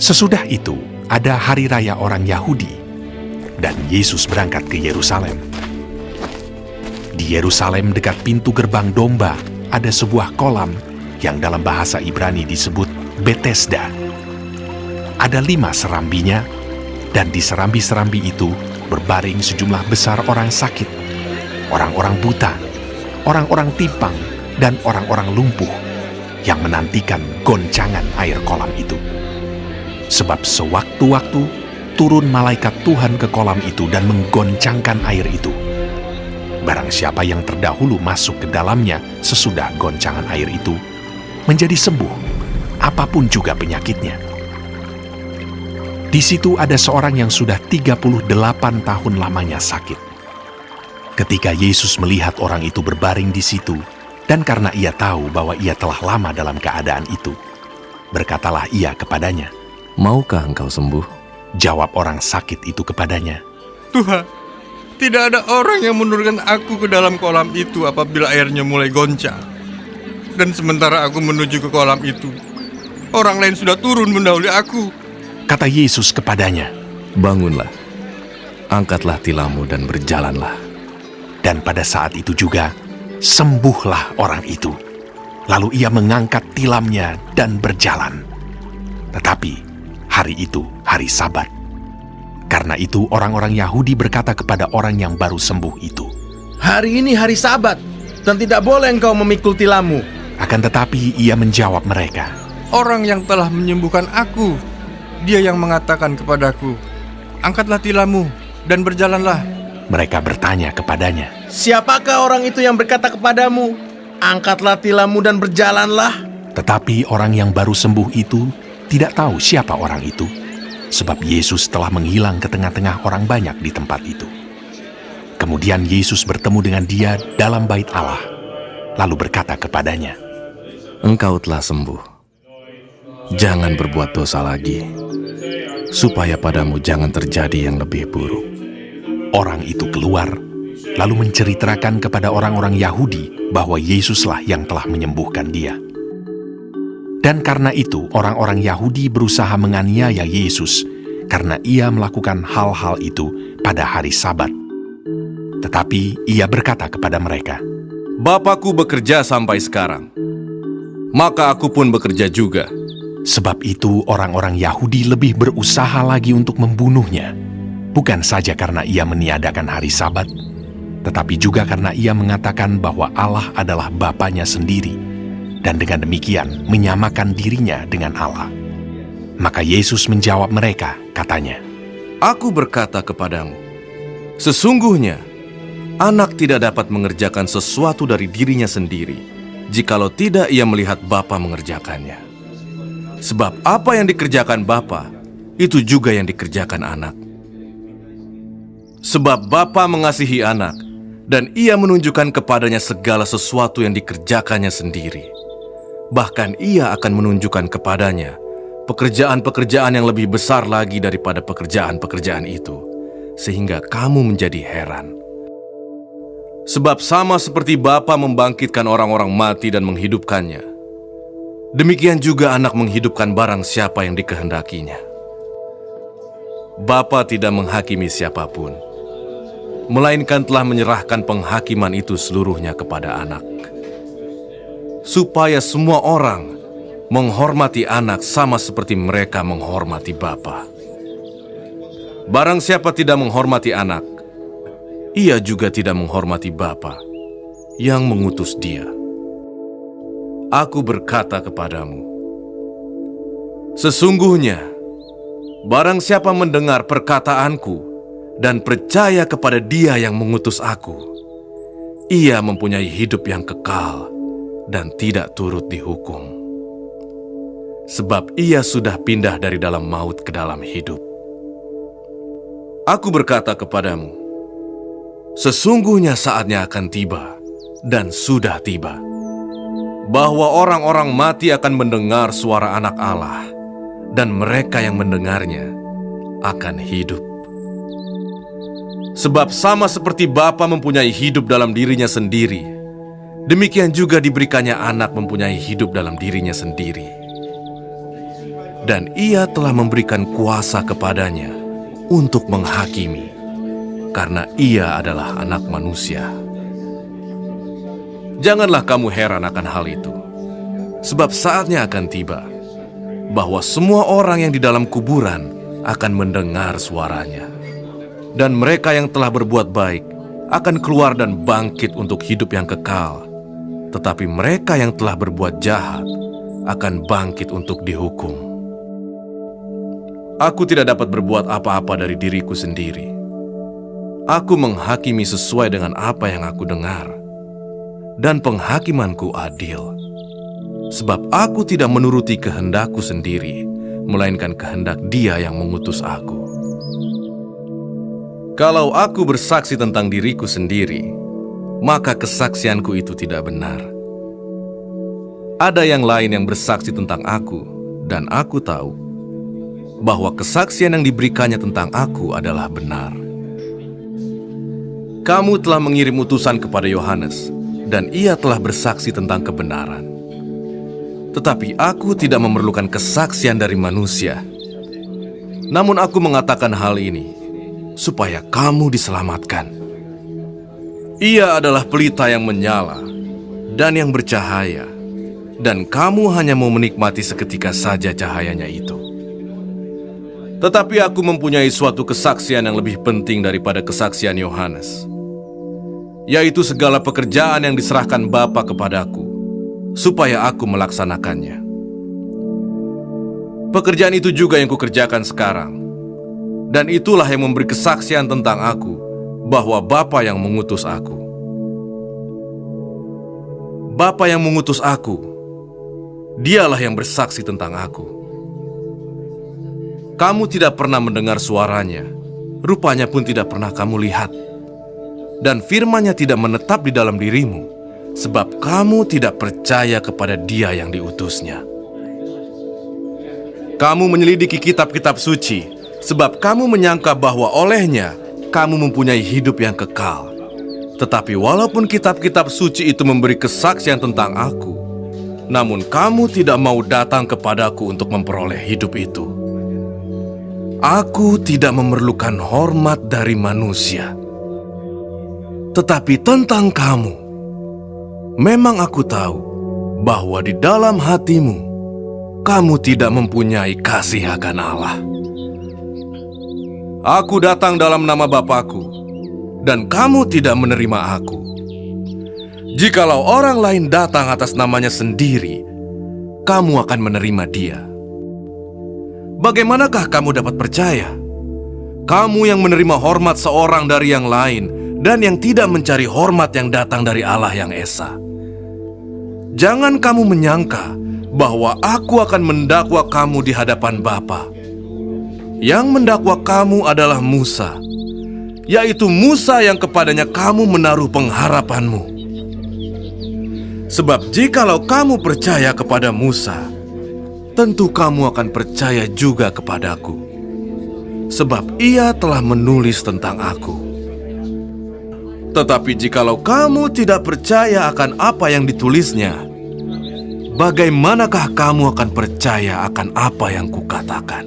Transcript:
Sesudah itu, ada hari raya orang Yahudi, dan Yesus berangkat ke Yerusalem. Di Yerusalem dekat pintu gerbang domba, ada sebuah kolam yang dalam bahasa Ibrani disebut Betesda. Ada 5 serambinya, dan di serambi-serambi itu berbaring sejumlah besar orang sakit, orang-orang buta, orang-orang timpang, dan orang-orang lumpuh yang menantikan goncangan air kolam itu. Sebab sewaktu-waktu turun malaikat Tuhan ke kolam itu dan menggoncangkan air itu. Barang siapa yang terdahulu masuk ke dalamnya sesudah goncangan air itu, menjadi sembuh, apapun juga penyakitnya. Di situ ada seorang yang sudah 38 tahun lamanya sakit. Ketika Yesus melihat orang itu berbaring di situ, dan karena ia tahu bahwa ia telah lama dalam keadaan itu, berkatalah ia kepadanya, "Maukah engkau sembuh?" Jawab orang sakit itu kepadanya, Tuhan, tidak ada orang yang menurunkan aku ke dalam kolam itu apabila airnya mulai goncang. Dan sementara aku menuju ke kolam itu, orang lain sudah turun mendahului aku. Kata Yesus kepadanya, "Bangunlah, angkatlah tilammu dan berjalanlah." dan pada saat itu juga sembuhlah orang itu. Lalu ia mengangkat tilamnya dan berjalan. Tetapi hari itu hari Sabat. Karena itu orang-orang Yahudi berkata kepada orang yang baru sembuh itu, "Hari ini hari Sabat, dan tidak boleh engkau memikul tilammu." Akan tetapi ia menjawab mereka, Orang yang telah menyembuhkan aku, dia yang mengatakan kepadaku, angkatlah tilammu dan berjalanlah. Mereka bertanya kepadanya, "Siapakah orang itu yang berkata kepadamu, angkatlah tilammu dan berjalanlah?" Tetapi orang yang baru sembuh itu tidak tahu siapa orang itu, sebab Yesus telah menghilang ke tengah-tengah orang banyak di tempat itu. Kemudian Yesus bertemu dengan dia dalam bait Allah, lalu berkata kepadanya, "Engkau telah sembuh. Jangan berbuat dosa lagi, supaya padamu jangan terjadi yang lebih buruk." Orang itu keluar, lalu menceritakan kepada orang-orang Yahudi bahwa Yesuslah yang telah menyembuhkan dia. Dan karena itu orang-orang Yahudi berusaha menganiaya Yesus karena ia melakukan hal-hal itu pada hari Sabat. Tetapi ia berkata kepada mereka, "Bapakku bekerja sampai sekarang, maka aku pun bekerja juga." sebab itu orang-orang Yahudi lebih berusaha lagi untuk membunuhnya, bukan saja karena ia meniadakan hari Sabat, tetapi juga karena ia mengatakan bahwa Allah adalah Bapanya sendiri, dan dengan demikian menyamakan dirinya dengan Allah. Maka Yesus menjawab mereka, katanya, "Aku berkata kepadamu, sesungguhnya anak tidak dapat mengerjakan sesuatu dari dirinya sendiri, jikalau tidak ia melihat Bapa mengerjakannya. Sebab apa yang dikerjakan Bapa, itu juga yang dikerjakan anak. Sebab Bapa mengasihi anak, dan ia menunjukkan kepadanya segala sesuatu yang dikerjakannya sendiri. Bahkan ia akan menunjukkan kepadanya pekerjaan-pekerjaan yang lebih besar lagi daripada pekerjaan-pekerjaan itu, sehingga kamu menjadi heran. Sebab sama seperti Bapa membangkitkan orang-orang mati dan menghidupkannya, demikian juga anak menghidupkan barang siapa yang dikehendakinya. Bapa tidak menghakimi siapapun, melainkan telah menyerahkan penghakiman itu seluruhnya kepada anak, supaya semua orang menghormati anak sama seperti mereka menghormati Bapa. Barang siapa tidak menghormati anak, ia juga tidak menghormati Bapa yang mengutus dia. Aku berkata kepadamu, sesungguhnya barang siapa mendengar perkataanku dan percaya kepada Dia yang mengutus aku, ia mempunyai hidup yang kekal dan tidak turut dihukum. Sebab ia sudah pindah dari dalam maut ke dalam hidup. Aku berkata kepadamu, sesungguhnya saatnya akan tiba dan sudah tiba, bahwa orang-orang mati akan mendengar suara Anak Allah, dan mereka yang mendengarnya akan hidup. Sebab sama seperti Bapa mempunyai hidup dalam dirinya sendiri, demikian juga diberikannya Anak mempunyai hidup dalam dirinya sendiri. dan ia telah memberikan kuasa kepadanya untuk menghakimi, karena ia adalah anak manusia. Janganlah kamu heran akan hal itu, sebab saatnya akan tiba bahwa semua orang yang di dalam kuburan akan mendengar suaranya. Dan mereka yang telah berbuat baik akan keluar dan bangkit untuk hidup yang kekal. Tetapi mereka yang telah berbuat jahat akan bangkit untuk dihukum. Aku tidak dapat berbuat apa-apa dari diriku sendiri. Aku menghakimi sesuai dengan apa yang aku dengar. Dan penghakimanku adil. Sebab aku tidak menuruti kehendakku sendiri, melainkan kehendak Dia yang mengutus aku. Kalau aku bersaksi tentang diriku sendiri, maka kesaksianku itu tidak benar. Ada yang lain yang bersaksi tentang aku, dan aku tahu bahwa kesaksian yang diberikannya tentang aku adalah benar. Kamu telah mengirim utusan kepada Yohanes, dan ia telah bersaksi tentang kebenaran. Tetapi aku tidak memerlukan kesaksian dari manusia. Namun aku mengatakan hal ini supaya kamu diselamatkan. Ia adalah pelita yang menyala dan yang bercahaya, dan kamu hanya mau menikmati seketika saja cahayanya itu. Tetapi aku mempunyai suatu kesaksian yang lebih penting daripada kesaksian Yohanes, yaitu segala pekerjaan yang diserahkan Bapa kepadaku, supaya aku melaksanakannya. Pekerjaan itu juga yang kukerjakan sekarang, dan itulah yang memberi kesaksian tentang aku, bahwa Bapa yang mengutus aku. Bapa yang mengutus aku, Dialah yang bersaksi tentang aku. Kamu tidak pernah mendengar suaranya, rupanya pun tidak pernah kamu lihat. Dan firman-Nya tidak menetap di dalam dirimu, sebab kamu tidak percaya kepada Dia yang diutusnya. Kamu menyelidiki kitab-kitab suci, sebab kamu menyangka bahwa olehnya kamu mempunyai hidup yang kekal. Tetapi walaupun kitab-kitab suci itu memberi kesaksian tentang aku, namun kamu tidak mau datang kepadaku untuk memperoleh hidup itu. Aku tidak memerlukan hormat dari manusia. Tetapi tentang kamu, memang aku tahu bahwa di dalam hatimu, kamu tidak mempunyai kasih akan Allah. Aku datang dalam nama Bapa-Ku, dan kamu tidak menerima aku. Jikalau orang lain datang atas namanya sendiri, kamu akan menerima dia. Bagaimanakah kamu dapat percaya? Kamu yang menerima hormat seorang dari yang lain, dan yang tidak mencari hormat yang datang dari Allah yang Esa. Jangan kamu menyangka bahwa aku akan mendakwa kamu di hadapan Bapa. Yang mendakwa kamu adalah Musa, yaitu Musa yang kepadanya kamu menaruh pengharapanmu. Sebab jikalau kamu percaya kepada Musa, tentu kamu akan percaya juga kepadaku, sebab ia telah menulis tentang aku. Tetapi jikalau kamu tidak percaya akan apa yang ditulisnya, bagaimanakah kamu akan percaya akan apa yang kukatakan?